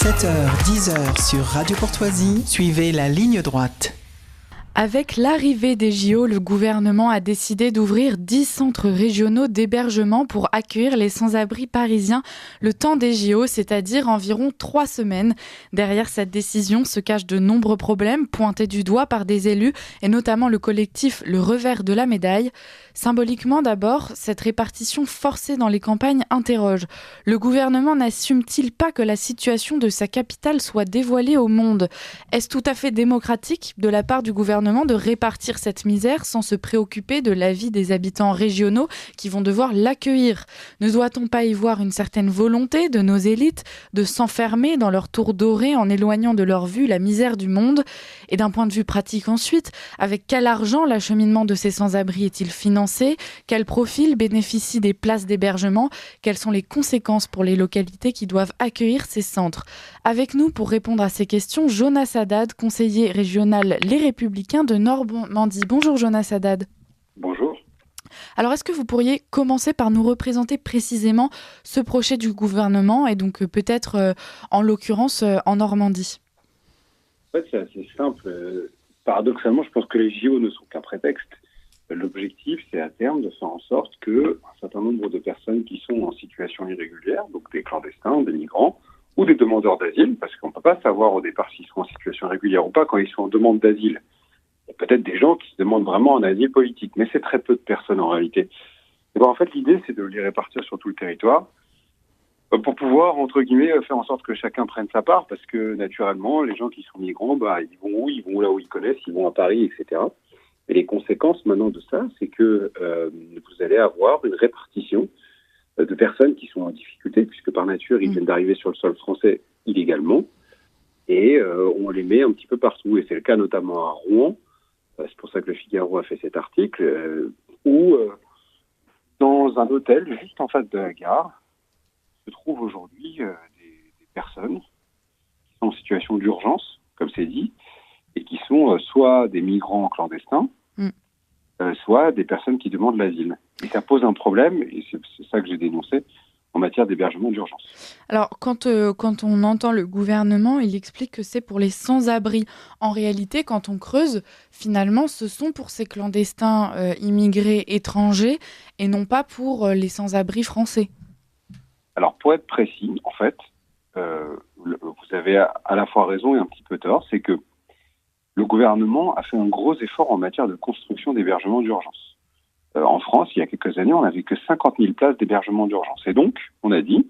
7h, 10h sur Radio Courtoisie, suivez la ligne droite. Avec l'arrivée des JO, le gouvernement a décidé d'ouvrir 10 centres régionaux d'hébergement pour accueillir les sans-abri parisiens le temps des JO, c'est-à-dire environ 3 semaines. Derrière cette décision se cachent de nombreux problèmes pointés du doigt par des élus et notamment le collectif Le Revers de la Médaille. Symboliquement d'abord, cette répartition forcée dans les campagnes interroge. Le gouvernement n'assume-t-il pas que la situation de sa capitale soit dévoilée au monde ? Est-ce tout à fait démocratique de la part du gouvernement de répartir cette misère sans se préoccuper de la vie des habitants régionaux qui vont devoir l'accueillir ? Ne doit-on pas y voir une certaine volonté de nos élites de s'enfermer dans leur tour doré en éloignant de leur vue la misère du monde ? Et d'un point de vue pratique ensuite, avec quel argent l'acheminement de ces sans-abri est-il financé ? Quel profil bénéficie des places d'hébergement ? Quelles sont les conséquences pour les localités qui doivent accueillir ces centres ? Avec nous pour répondre à ces questions, Jonas Haddad, conseiller régional Les Républicains de Normandie. Bonjour Jonas Haddad. Bonjour. Alors est-ce que vous pourriez commencer par nous représenter précisément ce projet du gouvernement et donc peut-être en l'occurrence en Normandie ? En fait, c'est assez simple. Paradoxalement, je pense que les JO ne sont qu'un prétexte. L'objectif, c'est à terme de faire en sorte qu'un certain nombre de personnes qui sont en situation irrégulière, donc des clandestins, des migrants, ou des demandeurs d'asile, parce qu'on ne peut pas savoir au départ s'ils sont en situation régulière ou pas quand ils sont en demande d'asile. Il y a peut-être des gens qui se demandent vraiment un asile politique, mais c'est très peu de personnes en réalité. Et en fait, l'idée, c'est de les répartir sur tout le territoire pour pouvoir, entre guillemets, faire en sorte que chacun prenne sa part, parce que naturellement, les gens qui sont migrants, ils vont où ? Ils vont là où ils connaissent, ils vont à Paris, etc. Et les conséquences maintenant de ça, c'est que vous allez avoir une répartition de personnes qui sont en difficulté, puisque par nature, ils viennent d'arriver sur le sol français illégalement, et on les met un petit peu partout. Et c'est le cas notamment à Rouen, c'est pour ça que le Figaro a fait cet article, où dans un hôtel juste en face de la gare, se trouvent aujourd'hui des personnes qui sont en situation d'urgence, comme c'est dit, et qui sont soit des migrants clandestins, soit des personnes qui demandent l'asile. Et ça pose un problème, et c'est ça que j'ai dénoncé, en matière d'hébergement d'urgence. Alors, quand on entend le gouvernement, il explique que c'est pour les sans-abri. En réalité, quand on creuse, finalement, ce sont pour ces clandestins immigrés étrangers et non pas pour les sans-abri français. Alors, pour être précis, en fait, vous avez à la fois raison et un petit peu tort, c'est que le gouvernement a fait un gros effort en matière de construction d'hébergement d'urgence. En France, il y a quelques années, on n'avait que 50 000 places d'hébergement d'urgence. Et donc, on a dit,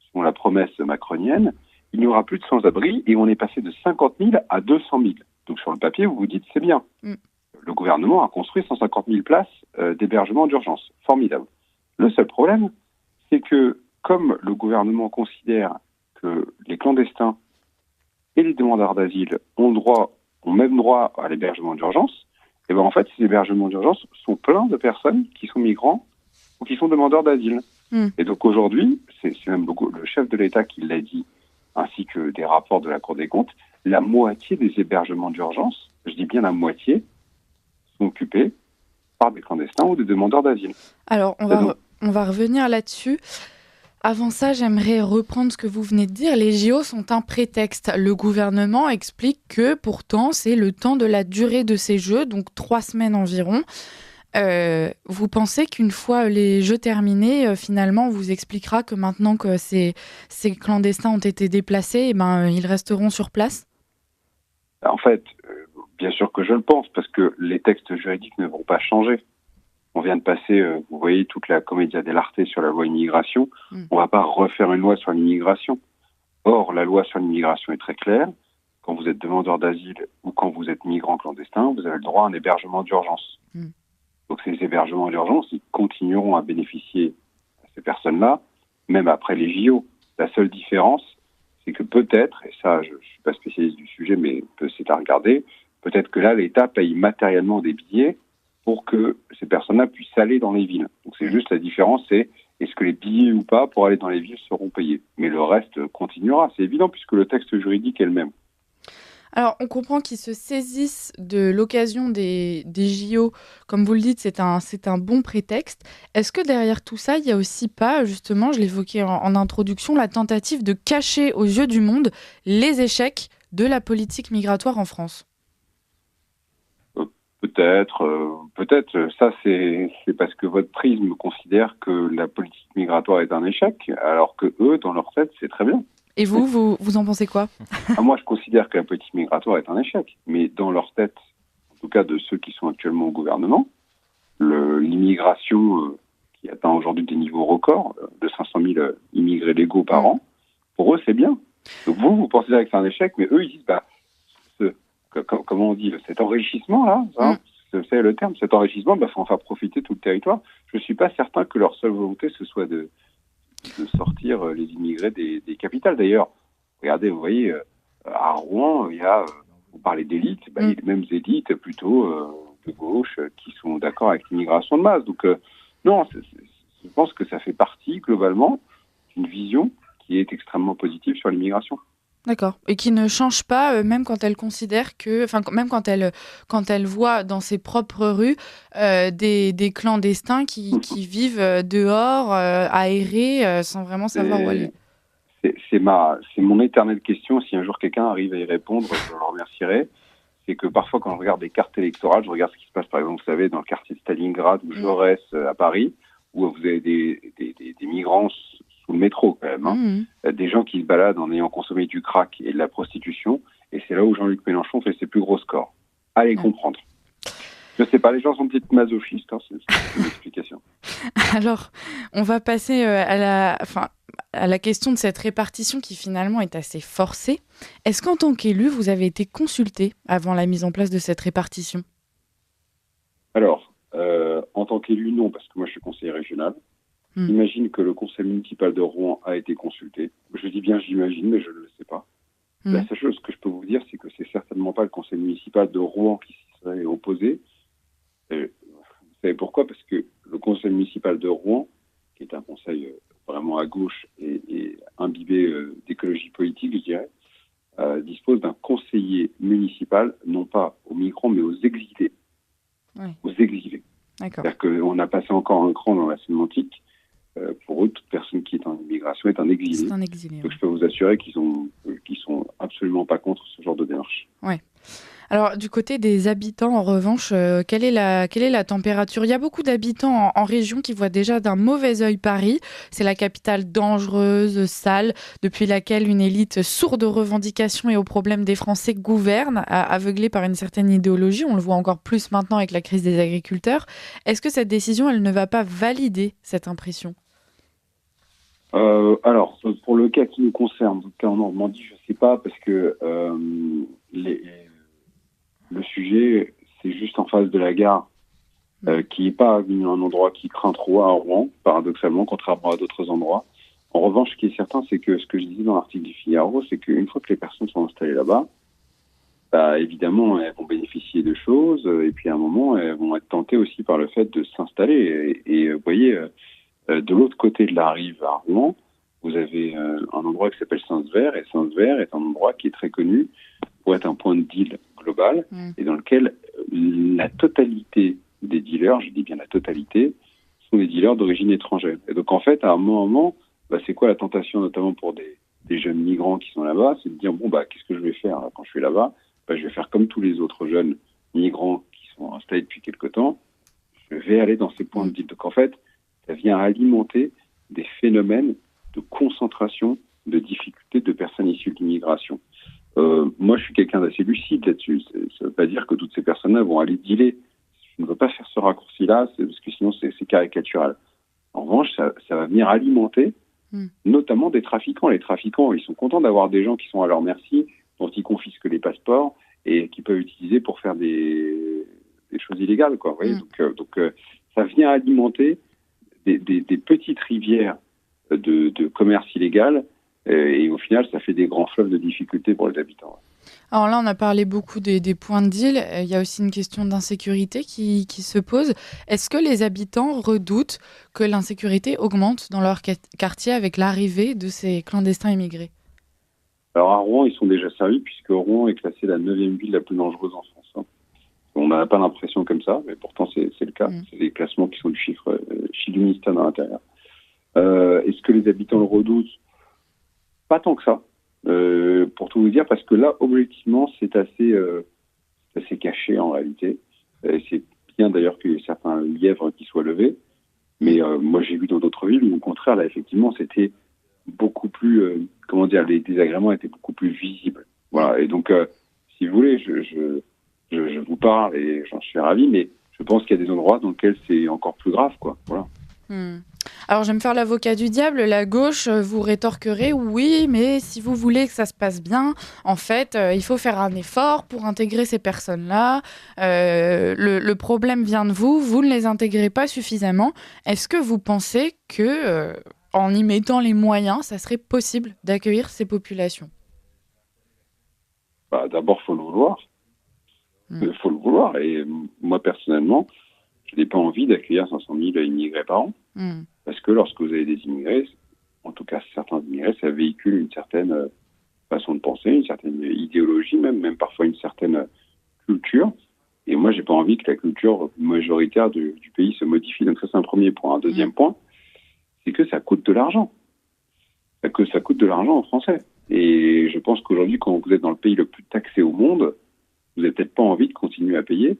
selon la promesse macronienne, il n'y aura plus de sans-abri et on est passé de 50 000 à 200 000. Donc sur le papier, vous vous dites, c'est bien. Le gouvernement a construit 150 000 places d'hébergement d'urgence. Formidable. Le seul problème, c'est que comme le gouvernement considère que les clandestins et les demandeurs d'asile ont même droit à l'hébergement d'urgence, et en fait, ces hébergements d'urgence sont pleins de personnes qui sont migrants ou qui sont demandeurs d'asile. Et donc aujourd'hui, c'est même le chef de l'État qui l'a dit, ainsi que des rapports de la Cour des comptes, la moitié des hébergements d'urgence, je dis bien la moitié, sont occupés par des clandestins ou des demandeurs d'asile. Alors, on va revenir là-dessus. Avant ça, j'aimerais reprendre ce que vous venez de dire. Les JO sont un prétexte. Le gouvernement explique que pourtant, c'est le temps de la durée de ces Jeux, donc 3 semaines environ. Vous pensez qu'une fois les Jeux terminés, finalement, on vous expliquera que maintenant que ces clandestins ont été déplacés, ils resteront sur place ? En fait, bien sûr que je le pense, parce que les textes juridiques ne vont pas changer. On vient de passer, vous voyez, toute la commedia dell'arte sur la loi immigration. On ne va pas refaire une loi sur l'immigration. Or, la loi sur l'immigration est très claire. Quand vous êtes demandeur d'asile ou quand vous êtes migrant clandestin, vous avez le droit à un hébergement d'urgence. Donc ces hébergements d'urgence, ils continueront à bénéficier à ces personnes-là, même après les JO. La seule différence, c'est que peut-être, et ça, je ne suis pas spécialiste du sujet, mais c'est à regarder, peut-être que là, l'État paye matériellement des billets pour que ces personnes-là puissent aller dans les villes. Donc c'est juste la différence, c'est est-ce que les billets ou pas pour aller dans les villes seront payés. Mais le reste continuera, c'est évident, puisque le texte juridique est le même. Alors, on comprend qu'ils se saisissent de l'occasion des JO. Comme vous le dites, c'est un bon prétexte. Est-ce que derrière tout ça, il n'y a aussi pas, justement, je l'évoquais en introduction, la tentative de cacher aux yeux du monde les échecs de la politique migratoire en France ? Peut-être. Ça, c'est parce que votre prisme considère que la politique migratoire est un échec, alors que eux, dans leur tête, c'est très bien. Et vous en pensez quoi ? Moi, je considère que la politique migratoire est un échec, mais dans leur tête, en tout cas de ceux qui sont actuellement au gouvernement, l'immigration qui atteint aujourd'hui des niveaux records de 500 000 immigrés légaux par an, pour eux, c'est bien. Donc vous considérez que c'est un échec, mais eux, ils disent, comment on dit, cet enrichissement-là, c'est le terme, cet enrichissement, faut en faire profiter tout le territoire. Je ne suis pas certain que leur seule volonté, ce soit de sortir les immigrés des capitales. D'ailleurs, regardez, vous voyez, à Rouen, vous parlez d'élites, il y a les mêmes élites plutôt de gauche qui sont d'accord avec l'immigration de masse. Donc, non, je pense que ça fait partie, globalement, d'une vision qui est extrêmement positive sur l'immigration. D'accord. Et qui ne change pas, même quand elle considère que, même quand elle voit dans ses propres rues des clandestins qui vivent dehors, aérés, sans vraiment savoir où aller. C'est mon éternelle question. Si un jour quelqu'un arrive à y répondre, je le remercierai. C'est que parfois, quand je regarde des cartes électorales, je regarde ce qui se passe, par exemple, vous savez, dans le quartier de Stalingrad ou Jaurès à Paris, où vous avez des migrants sous le métro quand même, des gens qui se baladent en ayant consommé du crack et de la prostitution, et c'est là où Jean-Luc Mélenchon fait ses plus gros scores. Allez comprendre. Je sais pas, les gens sont peut-être masochistes, c'est une explication. Alors, on va passer à la question de cette répartition qui finalement est assez forcée. Est-ce qu'en tant qu'élu, vous avez été consulté avant la mise en place de cette répartition ? Alors, en tant qu'élu, non, parce que moi je suis conseiller régional. J'imagine que le conseil municipal de Rouen a été consulté. Je dis bien j'imagine, mais je ne le sais pas. La seule chose que je peux vous dire, c'est que c'est certainement pas le conseil municipal de Rouen qui s'y serait opposé. Vous savez pourquoi ? Parce que le conseil municipal de Rouen, qui est un conseil vraiment à gauche et imbibé d'écologie politique, je dirais, dispose d'un conseiller municipal, non pas aux migrants, mais aux exilés. Oui. Aux exilés. D'accord. C'est-à-dire qu'on a passé encore un cran dans la sémantique. Pour eux, toute personne qui est en immigration est un exilé. C'est un exilé. Donc je peux vous assurer qu'ils sont absolument pas contre ce genre de démarche. Ouais. Alors du côté des habitants, en revanche, quelle est la température ? Il y a beaucoup d'habitants en région qui voient déjà d'un mauvais œil Paris. C'est la capitale dangereuse, sale, depuis laquelle une élite sourde aux revendications et aux problèmes des Français gouverne, aveuglée par une certaine idéologie. On le voit encore plus maintenant avec la crise des agriculteurs. Est-ce que cette décision, elle ne va pas valider cette impression ? Alors, pour le cas qui nous concerne, le cas en Normandie, je ne sais pas, parce que le sujet, c'est juste en face de la gare, qui n'est pas un endroit qui craint trop à Rouen, paradoxalement, contrairement à d'autres endroits. En revanche, ce qui est certain, c'est que ce que je disais dans l'article du Figaro, c'est qu'une fois que les personnes sont installées là-bas, évidemment, elles vont bénéficier de choses, et puis à un moment, elles vont être tentées aussi par le fait de s'installer. Et vous voyez, de l'autre côté de la rive à Rouen, vous avez un endroit qui s'appelle Saint-Sever, et Saint-Sever est un endroit qui est très connu pour être un point de deal global, et dans lequel la totalité des dealers, je dis bien la totalité, sont des dealers d'origine étrangère. Et donc en fait, à un moment, c'est quoi la tentation, notamment pour des jeunes migrants qui sont là-bas, c'est de dire, qu'est-ce que je vais faire quand je suis là-bas ? Je vais faire comme tous les autres jeunes migrants qui sont installés depuis quelque temps, je vais aller dans ces points de deal. Donc en fait, ça vient alimenter des phénomènes de concentration, de difficultés de personnes issues de l'immigration. Moi, je suis quelqu'un d'assez lucide là-dessus. Ça ne veut pas dire que toutes ces personnes-là vont aller dealer. Je ne veux pas faire ce raccourci-là, parce que sinon, c'est caricatural. En revanche, ça va venir alimenter notamment des trafiquants. Les trafiquants, ils sont contents d'avoir des gens qui sont à leur merci, dont ils confisquent les passeports et qui peuvent utiliser pour faire des choses illégales, quoi. Vous voyez, donc, ça vient alimenter des petites rivières de commerce illégal, et au final, ça fait des grands fleuves de difficultés pour les habitants. Alors là, on a parlé beaucoup des points de deal. Il y a aussi une question d'insécurité qui se pose. Est-ce que les habitants redoutent que l'insécurité augmente dans leur quartier avec l'arrivée de ces clandestins immigrés ? Alors à Rouen, ils sont déjà servis puisque Rouen est classée la 9e ville la plus dangereuse en France. Hein. On n'a pas l'impression comme ça, mais pourtant c'est le cas. C'est des classements qui sont du ministère de l'Intérieur. Est-ce que les habitants le redoutent? Pas tant que ça, pour tout vous dire, parce que là, objectivement, c'est assez caché en réalité. C'est bien d'ailleurs qu'il y ait certains lièvres qui soient levés, mais moi j'ai vu dans d'autres villes où au contraire, là, effectivement, c'était beaucoup plus, les désagréments étaient beaucoup plus visibles. Voilà. Et donc, si vous voulez, je vous parle et j'en suis ravi, mais je pense qu'il y a des endroits dans lesquels c'est encore plus grave, quoi. Voilà. Alors, je vais me faire l'avocat du diable. La gauche vous rétorquerait, oui, mais si vous voulez que ça se passe bien, en fait, il faut faire un effort pour intégrer ces personnes-là. Le problème vient de vous, vous ne les intégrez pas suffisamment. Est-ce que vous pensez que, en y mettant les moyens, ça serait possible d'accueillir ces populations? D'abord, il faut le vouloir. Il faut le vouloir. Et moi, personnellement, je n'ai pas envie d'accueillir 500 000 immigrés par an. Parce que lorsque vous avez des immigrés, en tout cas certains immigrés, ça véhicule une certaine façon de penser, une certaine idéologie, même parfois une certaine culture. Et moi, j'ai pas envie que la culture majoritaire du pays se modifie. Donc ça, c'est un premier point. Un deuxième point, c'est que ça coûte de l'argent. Que ça coûte de l'argent aux Français. Et je pense qu'aujourd'hui, quand vous êtes dans le pays le plus taxé au monde, vous n'avez peut-être pas envie de continuer à payer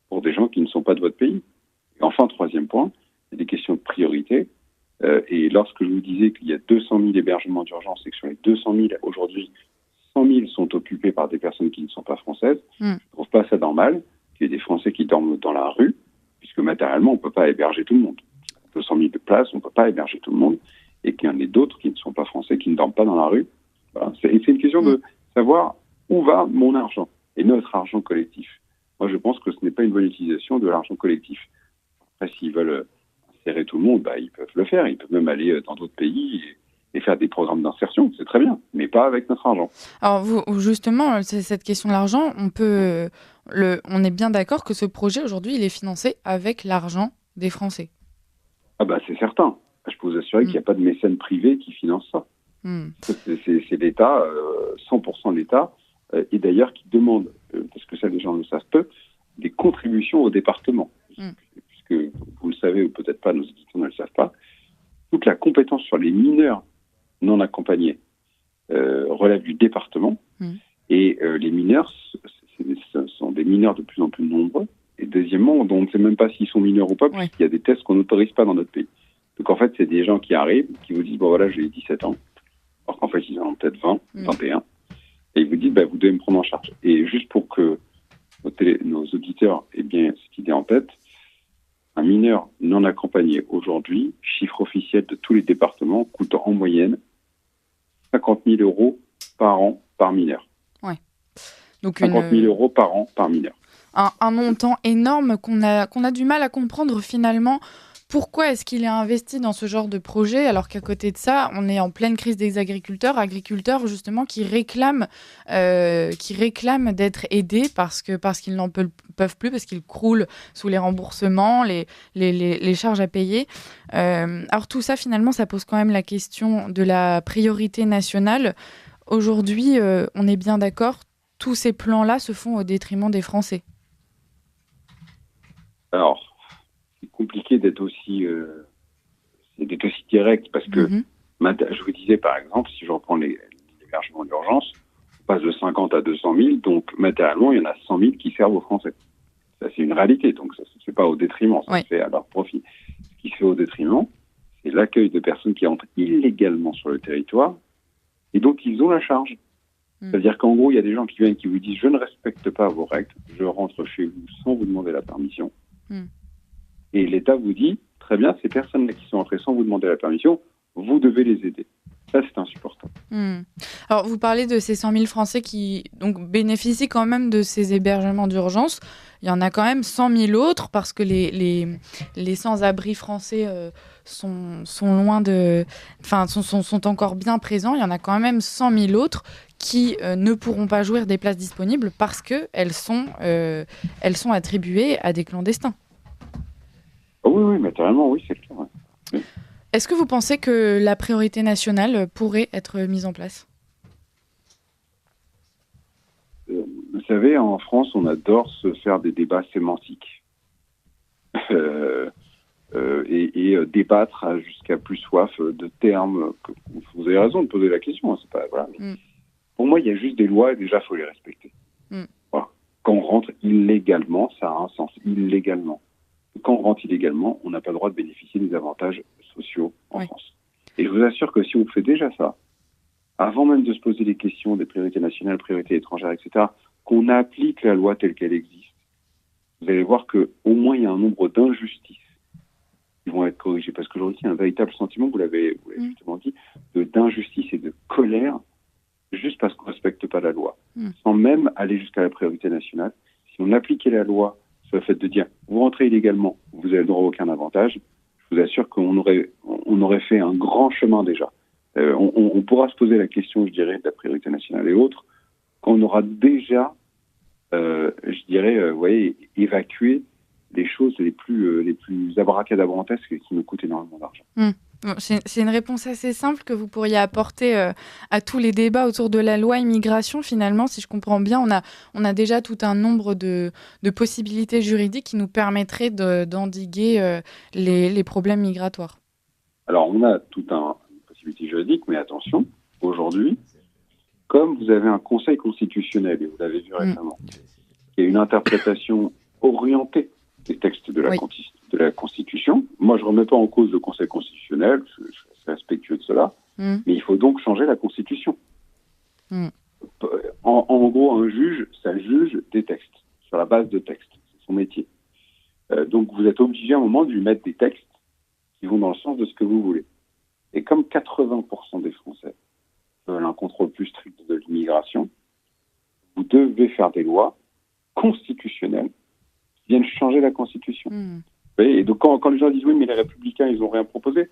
pour des gens qui ne sont pas de votre pays. Et enfin, troisième point, c'est des questions de priorité. Et lorsque je vous disais qu'il y a 200 000 hébergements d'urgence et que sur les 200 000, aujourd'hui, 100 000 sont occupés par des personnes qui ne sont pas françaises, je ne trouve pas ça normal qu'il y ait des Français qui dorment dans la rue, puisque matériellement, on ne peut pas héberger tout le monde. 200 000 places, on ne peut pas héberger tout le monde, et qu'il y en ait d'autres qui ne sont pas français, qui ne dorment pas dans la rue. Voilà. C'est une question de savoir où va mon argent et notre argent collectif. Moi, je pense que ce n'est pas une bonne utilisation de l'argent collectif. Après, s'ils veulent serrer tout le monde, ils peuvent le faire. Ils peuvent même aller dans d'autres pays et faire des programmes d'insertion. C'est très bien, mais pas avec notre argent. Alors, justement, c'est cette question de l'argent, on est bien d'accord que ce projet, aujourd'hui, il est financé avec l'argent des Français. C'est certain. Je peux vous assurer qu'il n'y a pas de mécène privé qui finance ça. C'est l'État, 100% l'État, et d'ailleurs qui demande, parce que ça les gens le savent peu, des contributions au département. Puisque vous le savez ou peut-être pas, nos éditeurs ne le savent pas, toute la compétence sur les mineurs non accompagnés relève du département, et les mineurs, ce sont des mineurs de plus en plus nombreux, et deuxièmement, on ne sait même pas s'ils sont mineurs ou pas, puisqu'il y a des tests qu'on n'autorise pas dans notre pays. Donc en fait, c'est des gens qui arrivent, qui vous disent, j'ai 17 ans, alors qu'en fait, ils en ont peut-être 20, 21, et ils vous disent, vous devez me prendre en charge. Et juste pour que nos auditeurs aient bien cette idée en tête, un mineur non accompagné aujourd'hui, chiffre officiel de tous les départements, coûte en moyenne 50 000 euros par an par mineur. Donc 50 000 euros par an par mineur. Un montant énorme qu'on a du mal à comprendre finalement. Pourquoi est-ce qu'il est investi dans ce genre de projet alors qu'à côté de ça, on est en pleine crise des agriculteurs justement qui réclament d'être aidés parce qu'ils n'en peuvent plus, parce qu'ils croulent sous les remboursements, les charges à payer. Alors tout ça, finalement, ça pose quand même la question de la priorité nationale. Aujourd'hui, on est bien d'accord, tous ces plans-là se font au détriment des Français. Alors, c'est compliqué d'être aussi direct parce que je vous disais par exemple, si je reprends l'hébergement d'urgence, on passe de 50 à 200 000, donc matériellement il y en a 100 000 qui servent aux Français. Ça c'est une réalité, donc ça ne se fait pas au détriment, ça se fait à leur profit. Ce qui se fait au détriment, c'est l'accueil de personnes qui entrent illégalement sur le territoire et dont ils ont la charge. C'est-à-dire qu'en gros, il y a des gens qui viennent qui vous disent « je ne respecte pas vos règles, je rentre chez vous sans vous demander la permission ». Et l'État vous dit, très bien, ces personnes-là qui sont entrées sans vous demander la permission, vous devez les aider. Ça, c'est insupportable. Alors, vous parlez de ces 100 000 Français qui donc, bénéficient quand même de ces hébergements d'urgence. Il y en a quand même 100 000 autres parce que les sans-abri français sont loin de... Enfin, sont encore bien présents. Il y en a quand même 100 000 autres qui ne pourront pas jouir des places disponibles parce qu'elles sont attribuées à des clandestins. Oui, matériellement, oui, c'est clair. Oui. Est-ce que vous pensez que la priorité nationale pourrait être mise en place ? savez, en France, on adore se faire des débats sémantiques et débattre jusqu'à plus soif de termes. Vous avez raison de poser la question. Hein, c'est pas, voilà, mais pour moi, il y a juste des lois et déjà, il faut les respecter. Voilà. Quand on rentre illégalement, ça a un sens. Illégalement. Quand on rentre illégalement, on n'a pas le droit de bénéficier des avantages sociaux en France. Et je vous assure que si on fait déjà ça, avant même de se poser les questions des priorités nationales, priorités étrangères, etc., qu'on applique la loi telle qu'elle existe, vous allez voir qu'au moins il y a un nombre d'injustices qui vont être corrigées. Parce qu'aujourd'hui, il y a un véritable sentiment, vous l'avez justement dit, d'injustice et de colère, juste parce qu'on ne respecte pas la loi. Sans même aller jusqu'à la priorité nationale. Si on appliquait la loi sur le fait de dire, vous rentrez illégalement, vous avez le droit à aucun avantage, je vous assure qu'on aurait fait un grand chemin déjà. On pourra se poser la question, je dirais, de la priorité nationale et autres, quand on aura déjà, je dirais, évacué les choses les plus abracadabrantesques qui nous coûtent énormément d'argent. C'est une réponse assez simple que vous pourriez apporter à tous les débats autour de la loi immigration. Finalement, si je comprends bien, on a déjà tout un nombre de possibilités juridiques qui nous permettraient d'endiguer les problèmes migratoires. Alors, on a toute une possibilité juridique, mais attention, aujourd'hui, comme vous avez un conseil constitutionnel, et vous l'avez vu récemment, qui a une interprétation orientée des textes de la Constitution. Moi, je ne remets pas en cause le Conseil constitutionnel, je suis assez respectueux de cela, mais il faut donc changer la Constitution. En gros, un juge, ça juge des textes, sur la base de textes, c'est son métier. Donc, vous êtes obligé à un moment de lui mettre des textes qui vont dans le sens de ce que vous voulez. Et comme 80% des Français veulent un contrôle plus strict de l'immigration, vous devez faire des lois constitutionnelles qui viennent changer la Constitution. Vous voyez, et donc quand les gens disent oui, mais les Républicains, ils n'ont rien proposé.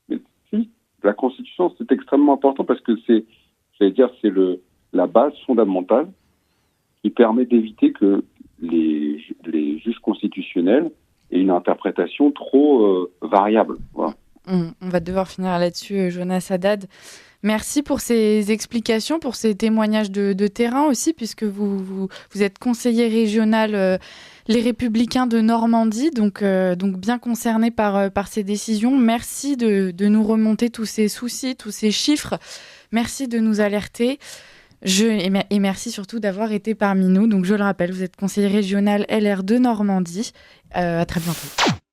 Mais si, la Constitution, c'est extrêmement important parce que c'est la base fondamentale qui permet d'éviter que les juges constitutionnels aient une interprétation trop variable. Voilà. On va devoir finir là-dessus, Jonas Haddad. Merci pour ces explications, pour ces témoignages de terrain aussi, puisque vous êtes conseiller régional Les Républicains de Normandie, donc bien concerné par ces décisions. Merci de nous remonter tous ces soucis, tous ces chiffres. Merci de nous alerter. Et merci surtout d'avoir été parmi nous. Donc je le rappelle, vous êtes conseiller régional LR de Normandie. À très bientôt.